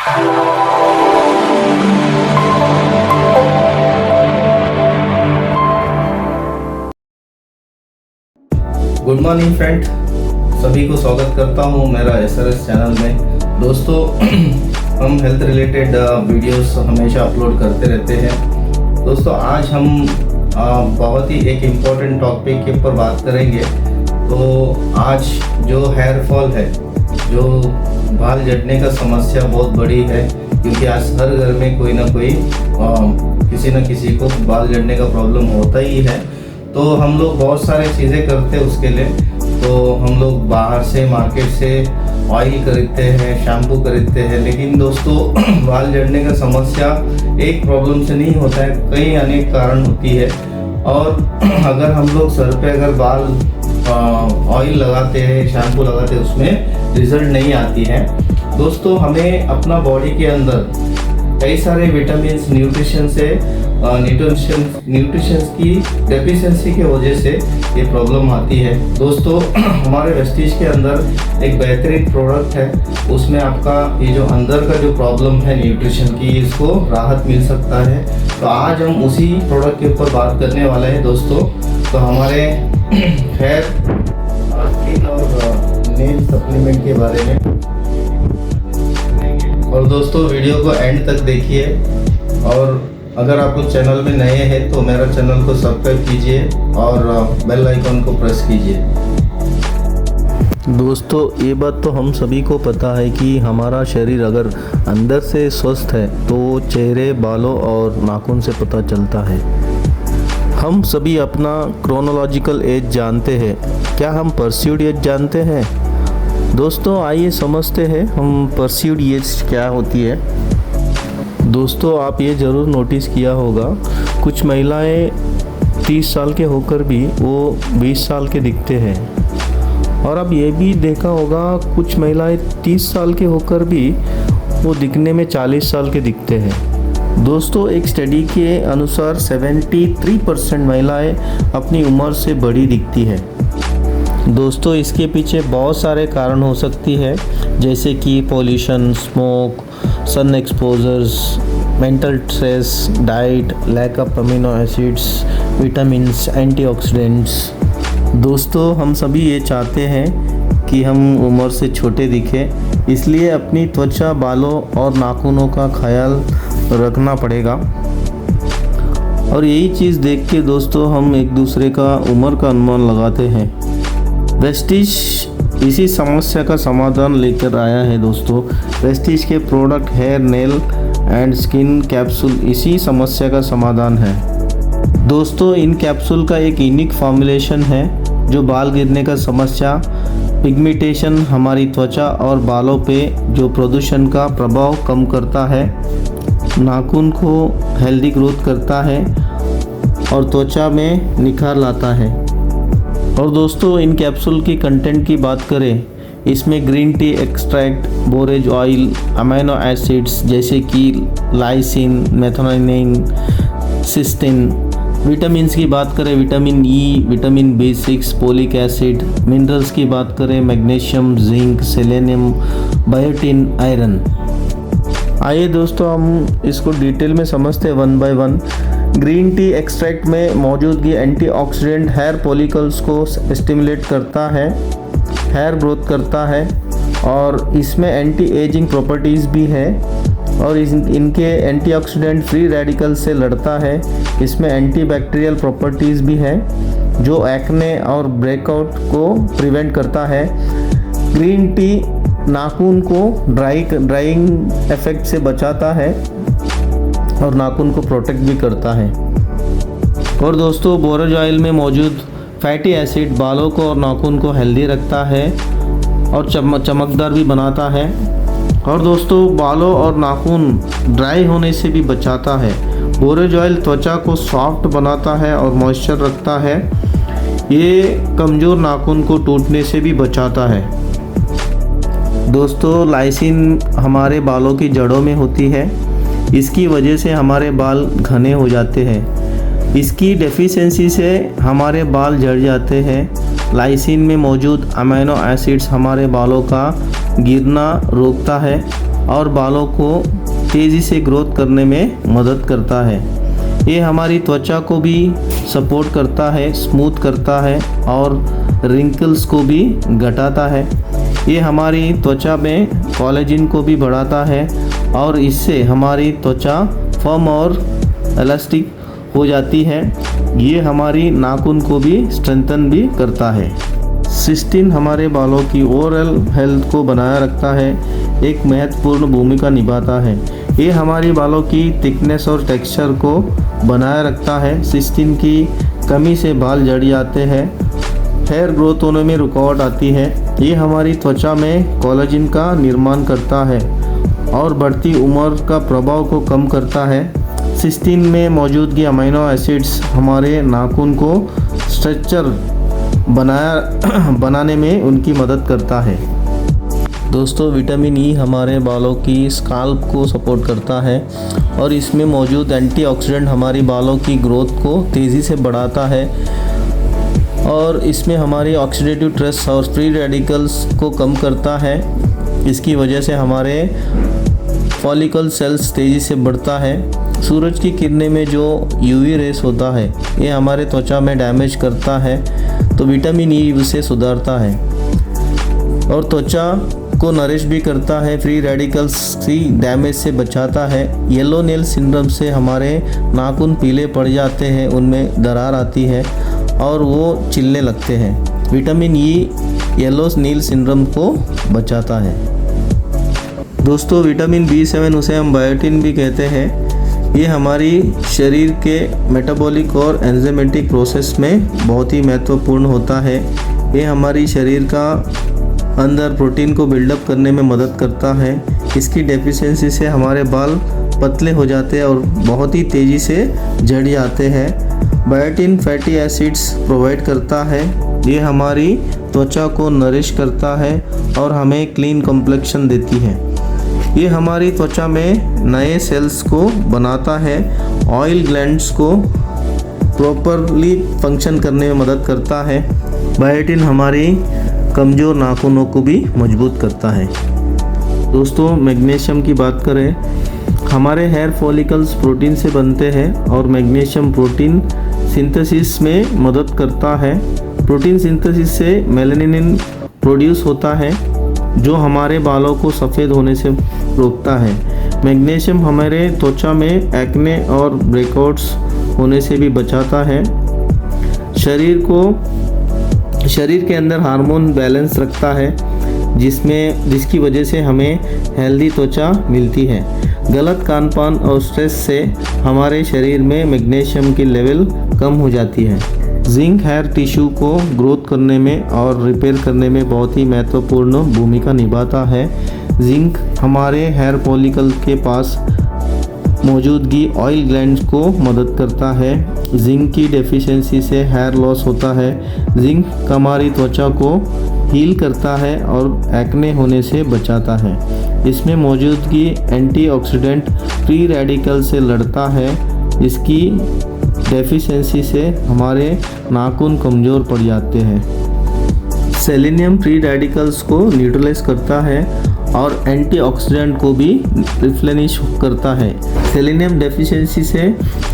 Good morning friend, सभी को स्वागत करता हूँ मेरा SRS चैनल में। दोस्तों हम हेल्थ रिलेटेड वीडियोस हमेशा अपलोड करते रहते हैं। दोस्तों आज हम बहुत ही एक इम्पोर्टेंट टॉपिक के ऊपर बात करेंगे। तो आज जो हेयर फॉल है, जो बाल झड़ने का समस्या बहुत बड़ी है, क्योंकि आज हर घर में कोई ना कोई किसी न किसी को बाल झड़ने का प्रॉब्लम होता ही है। तो हम लोग बहुत सारे चीज़ें करते हैं उसके लिए। तो हम लोग बाहर से मार्केट से ऑयल खरीदते हैं, शैम्पू खरीदते हैं, लेकिन दोस्तों बाल झड़ने का समस्या एक प्रॉब्लम से नहीं होता है, कई अनेक कारण होती है। और अगर हम लोग सर पे अगर बाल ऑयल लगाते हैं, शैम्पू लगाते हैं, उसमें रिजल्ट नहीं आती है। दोस्तों हमें अपना बॉडी के अंदर कई सारे विटामिन न्यूट्रिशंस की डेफिशिएंसी की वजह से ये प्रॉब्लम आती है। दोस्तों हमारे वेस्टीज के अंदर एक बेहतरीन प्रोडक्ट है, उसमें आपका ये जो अंदर का जो प्रॉब्लम है न्यूट्रिशन की, इसको राहत मिल सकता है। तो आज हम उसी प्रोडक्ट के ऊपर बात करने वाले हैं दोस्तों। तो हमारे हेयर स्किन और नेल सप्लीमेंट के बारे में। और दोस्तों वीडियो को एंड तक देखिए, और अगर आप उस चैनल में नए हैं तो मेरा चैनल को सब्सक्राइब कीजिए और बेल आइकन को प्रेस कीजिए। दोस्तों ये बात तो हम सभी को पता है कि हमारा शरीर अगर अंदर से स्वस्थ है तो चेहरे, बालों और नाखून से पता चलता है। हम सभी अपना क्रोनोलॉजिकल एज जानते हैं। क्या हम परसीव्ड एज जानते हैं? दोस्तों आइए समझते हैं हम परसीव्ड एज क्या होती है। दोस्तों आप ये ज़रूर नोटिस किया होगा, कुछ महिलाएं 30 साल के होकर भी वो 20 साल के दिखते हैं। और अब ये भी देखा होगा, कुछ महिलाएं 30 साल के होकर भी वो दिखने में 40 साल के दिखते हैं। दोस्तों एक स्टडी के अनुसार 73% महिलाएं अपनी उम्र से बड़ी दिखती है। दोस्तों इसके पीछे बहुत सारे कारण हो सकती है, जैसे कि pollution, smoke, sun exposures, mental stress, diet, lack of amino acids, vitamins, antioxidants. दोस्तों हम सभी ये चाहते हैं कि हम उम्र से छोटे दिखें, इसलिए अपनी त्वचा, बालों और नाखूनों का ख्याल रखना पड़ेगा। और यही चीज़ देख के दोस्तों हम एक दूसरे का उम्र का अनुमान लगाते हैं। वेस्टीज इसी समस्या का समाधान लेकर आया है दोस्तों। वेस्टीज के product hair, nail and skin capsule इसी समस्या का समाधान है। दोस्तों इन कैप्सूल का एक यूनिक फॉर्मुलेशन है जो बाल गिरने का समस्या, पिगमेंटेशन, हमारी त्वचा और बालों पे जो प्रदूषण का प्रभाव कम करता है, नाखून को हेल्दी ग्रोथ करता है और त्वचा में निखार लाता है। और दोस्तों इन कैप्सूल की कंटेंट की बात करें, इसमें green tea extract, borage oil, amino acids जैसे कि लाइसिन, मेथोनिन, सिस्टीन। विटामिन्स की बात करें, vitamin E, vitamin B6, folic acid. Minerals की बात करें, magnesium, zinc, selenium, biotin, iron. आइए दोस्तों हम इसको डिटेल में समझते हैं one by one. Green tea extract में मौजूदगी एंटीऑक्सीडेंट हेयर फॉलिकल्स को स्टिमुलेट करता है, हेयर ग्रोथ करता है, और इसमें एंटी एजिंग प्रॉपर्टीज़ भी है, और इनके एंटीऑक्सीडेंट फ्री रेडिकल से लड़ता है। इसमें एंटीबैक्टीरियल प्रॉपर्टीज़ भी है जो एक्ने और ब्रेकआउट को प्रिवेंट करता है। ग्रीन टी नाखून को ड्राइंग इफेक्ट से बचाता है और नाखून को प्रोटेक्ट भी करता है। और दोस्तों बोरेज ऑयल में मौजूद फैटी एसिड बालों को और नाखून को हेल्दी रखता है और चमकदार भी बनाता है। और दोस्तों बालों और नाखून ड्राई होने से भी बचाता है। बोरेज ऑयल त्वचा को सॉफ्ट बनाता है और मॉइस्चर रखता है। ये कमज़ोर नाखून को टूटने से भी बचाता है। दोस्तों लाइसिन हमारे बालों की जड़ों में होती है, इसकी वजह से हमारे बाल घने हो जाते हैं। इसकी डेफिशिएंसी से हमारे बाल झड़ जाते हैं। लाइसिन में मौजूद अमीनो एसिड्स हमारे बालों का गिरना रोकता है और बालों को तेज़ी से ग्रोथ करने में मदद करता है। ये हमारी त्वचा को भी सपोर्ट करता है, स्मूथ करता है और रिंकल्स को भी घटाता है। ये हमारी त्वचा में कोलेजन को भी बढ़ाता है और इससे हमारी त्वचा फर्म और इलास्टिक हो जाती है। ये हमारी नाखून को भी स्ट्रेंथन भी करता है। सिस्टीन हमारे बालों की ओवरऑल हेल्थ को बनाए रखता है, एक महत्वपूर्ण भूमिका निभाता है। ये हमारी बालों की थिकनेस और टेक्सचर को बनाए रखता है। सिस्टीन की कमी से बाल झड़ जाते हैं, हेयर ग्रोथ होने में रुकावट आती है। ये हमारी त्वचा में कोलेजन का निर्माण करता है और बढ़ती उम्र का प्रभाव को कम करता है। सिस्टीन में मौजूदगी अमीनो एसिड्स हमारे नाखून को स्ट्रक्चर बनाने में उनकी मदद करता है। दोस्तों, विटामिन ई हमारे बालों की स्काल्प को सपोर्ट करता है और इसमें मौजूद एंटीऑक्सीडेंट हमारी बालों की ग्रोथ को तेज़ी से बढ़ाता है और इसमें हमारी ऑक्सीडेटिव स्ट्रेस और फ्री रेडिकल्स को कम करता है। इसकी वजह से हमारे फॉलिकल सेल्स तेज़ी से बढ़ता है। सूरज की किरणें में जो यूवी रेस होता है ये हमारे त्वचा में डैमेज करता है, तो विटामिन ई उसे सुधारता है और त्वचा को नरिश भी करता है, फ्री रेडिकल्स की डैमेज से बचाता है। येलो नेल सिंड्रोम से हमारे नाखून पीले पड़ जाते हैं, उनमें दरार आती है और वो छिलने लगते हैं। विटामिन ई येलो नील सिंड्रोम को बचाता है। दोस्तों, विटामिन B7 उसे हम बायोटिन भी कहते हैं। ये हमारी शरीर के मेटाबॉलिक और एंजाइमेटिक प्रोसेस में बहुत ही महत्वपूर्ण होता है। ये हमारी शरीर का अंदर प्रोटीन को बिल्डअप करने में मदद करता है। इसकी डेफिशिएंसी से हमारे बाल पतले हो जाते हैं और बहुत ही तेज़ी से झड़ जाते हैं। बायोटिन फैटी एसिड्स प्रोवाइड करता है। ये हमारी त्वचा को नरिश करता है और हमें क्लीन कॉम्प्लेक्शन देती है। ये हमारी त्वचा में नए सेल्स को बनाता है, ऑयल ग्लैंड्स को प्रॉपरली फंक्शन करने में मदद करता है। बायोटिन हमारी कमज़ोर नाखूनों को भी मजबूत करता है। दोस्तों, मैग्नीशियम की बात करें, हमारे हेयर फॉलिकल्स प्रोटीन से बनते हैं और मैग्नीशियम प्रोटीन सिंथेसिस में मदद करता है। प्रोटीन सिंथेसिस से मेलानिन प्रोड्यूस होता है जो हमारे बालों को सफ़ेद होने से रोकता है। मैग्नीशियम हमारे त्वचा में एक्ने और ब्रेकआउट्स होने से भी बचाता है। शरीर के अंदर हार्मोन बैलेंस रखता है जिसकी वजह से हमें हेल्दी त्वचा मिलती है। गलत खानपान और स्ट्रेस से हमारे शरीर में मैग्नीशियम की लेवल कम हो जाती है। जिंक हेयर टिश्यू को ग्रोथ करने में और रिपेयर करने में बहुत ही महत्वपूर्ण भूमिका निभाता है। जिंक हमारे हेयर फॉलिकल के पास मौजूदगी ऑयल ग्लैंड्स को मदद करता है। जिंक की डेफिशिएंसी से हेयर लॉस होता है। जिंक हमारी त्वचा को हील करता है और एक्ने होने से बचाता है। इसमें मौजूदगी एंटीऑक्सीडेंट फ्री रेडिकल से लड़ता है। इसकी डेफिशिएंसी से हमारे नाखून कमज़ोर पड़ जाते हैं। सेलेनियम फ्री रेडिकल्स को न्यूट्रलाइज करता है और एंटीऑक्सीडेंट को भी रिप्लेनिश करता है। सेलेनियम डेफिशिएंसी से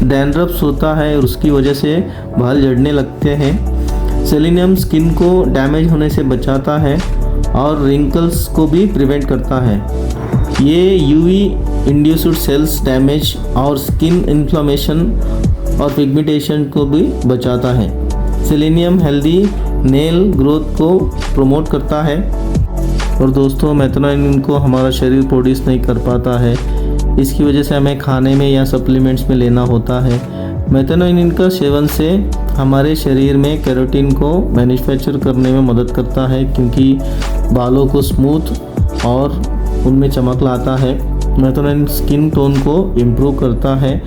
डैंड्रफ्स होता है और उसकी वजह से बाल झड़ने लगते हैं। सेलेनियम स्किन को डैमेज होने से बचाता है और रिंकल्स को भी प्रिवेंट करता है। ये यूवी इंड्यूस्ड सेल्स डैमेज और स्किन इन्फ्लेमेशन और पिगमेंटेशन को भी बचाता है। सेलेनियम हेल्दी नेल ग्रोथ को प्रमोट करता है। और दोस्तों, मेलानिन को हमारा शरीर प्रोड्यूस नहीं कर पाता है, इसकी वजह से हमें खाने में या सप्लीमेंट्स में लेना होता है। मेलानिन का सेवन से हमारे शरीर में केराटिन को मैन्युफैक्चर करने में मदद करता है, क्योंकि बालों को स्मूथ और उनमें चमक लाता है। मेलानिन स्किन टोन को इम्प्रूव करता है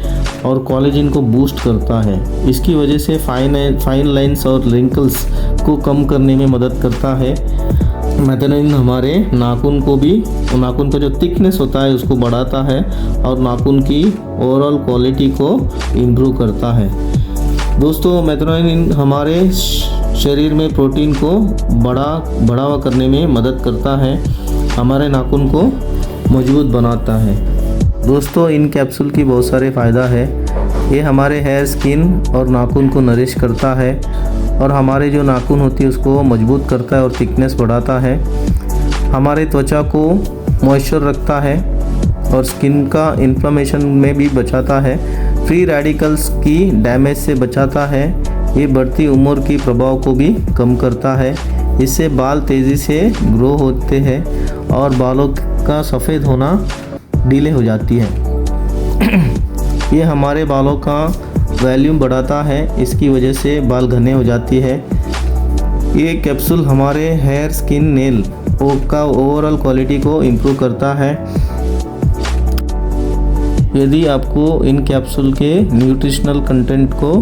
और कोलेजन को बूस्ट करता है। इसकी वजह से फाइन लाइंस और रिंकल्स को कम करने में मदद करता है। मेलानिन हमारे नाखून का जो थिकनेस होता है उसको बढ़ाता है और नाखून की ओवरऑल क्वालिटी को इम्प्रूव करता है। दोस्तों, मेलानिन हमारे शरीर में प्रोटीन को बढ़ावा करने में मदद करता है, हमारे नाखून को मजबूत बनाता है। दोस्तों, इन कैप्सूल की बहुत सारे फ़ायदा है। ये हमारे हेयर, स्किन और नाखून को नरिश करता है और हमारे जो नाखून होती है उसको मजबूत करता है और थिकनेस बढ़ाता है। हमारे त्वचा को मॉइस्चर रखता है और स्किन का इन्फ्लेमेशन में भी बचाता है। फ्री रेडिकल्स की डैमेज से बचाता है। ये बढ़ती उम्र की प्रभाव को भी कम करता है। इससे बाल तेज़ी से ग्रो होते हैं और बालों का सफ़ेद होना डिले हो जाती है। ये हमारे बालों का वॉल्यूम बढ़ाता है, इसकी वजह से बाल घने हो जाती है। ये कैप्सूल हमारे हेयर, स्किन, नेल का ओवरऑल क्वालिटी को इम्प्रूव करता है। यदि आपको इन कैप्सूल के न्यूट्रिशनल कंटेंट को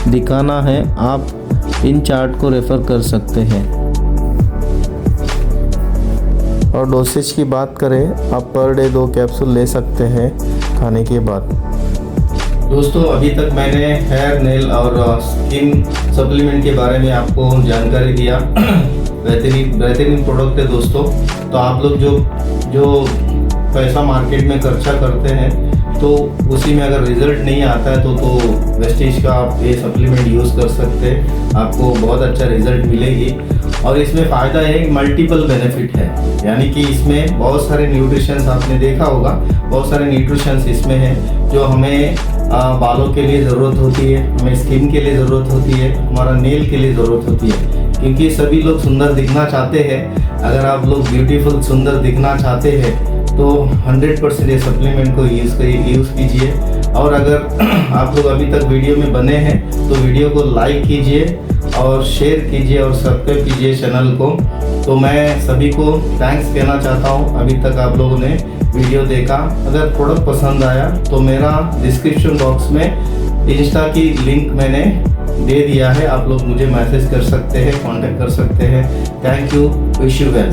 दिखाना है, आप इन चार्ट को रेफ़र कर सकते हैं। और डोसेज की बात करें, आप पर डे 2 कैप्सूल ले सकते हैं खाने के बाद। दोस्तों, अभी तक मैंने हेयर, नेल और स्किन सप्लीमेंट के बारे में आपको जानकारी दिया। बेहतरीन प्रोडक्ट है दोस्तों। तो आप लोग जो पैसा मार्केट में खर्चा करते हैं तो उसी में अगर रिज़ल्ट नहीं आता है तो वेस्टेज का आप ये सप्लीमेंट यूज़ कर सकते हैं। आपको बहुत अच्छा रिज़ल्ट मिलेगी और इसमें फ़ायदा है, मल्टीपल बेनिफिट है। यानी कि इसमें बहुत सारे न्यूट्रिशंस, आपने देखा होगा बहुत सारे न्यूट्रिशंस इसमें हैं जो हमें बालों के लिए ज़रूरत होती है, हमें स्किन के लिए ज़रूरत होती है, हमारा नेल के लिए ज़रूरत होती है। क्योंकि सभी लोग सुंदर दिखना चाहते हैं। अगर आप लोग ब्यूटीफुल सुंदर दिखना चाहते हैं तो 100% ये सप्लीमेंट को यूज़ कीजिए। और अगर आप लोग अभी तक वीडियो में बने हैं तो वीडियो को लाइक कीजिए और शेयर कीजिए और सब्सक्राइब कीजिए चैनल को। तो मैं सभी को थैंक्स कहना चाहता हूँ अभी तक आप लोगों ने वीडियो देखा। अगर प्रोडक्ट पसंद आया तो मेरा डिस्क्रिप्शन बॉक्स में इंस्टा की लिंक मैंने दे दिया है, आप लोग मुझे मैसेज कर सकते हैं, कांटेक्ट कर सकते हैं। Thank you, wish you well.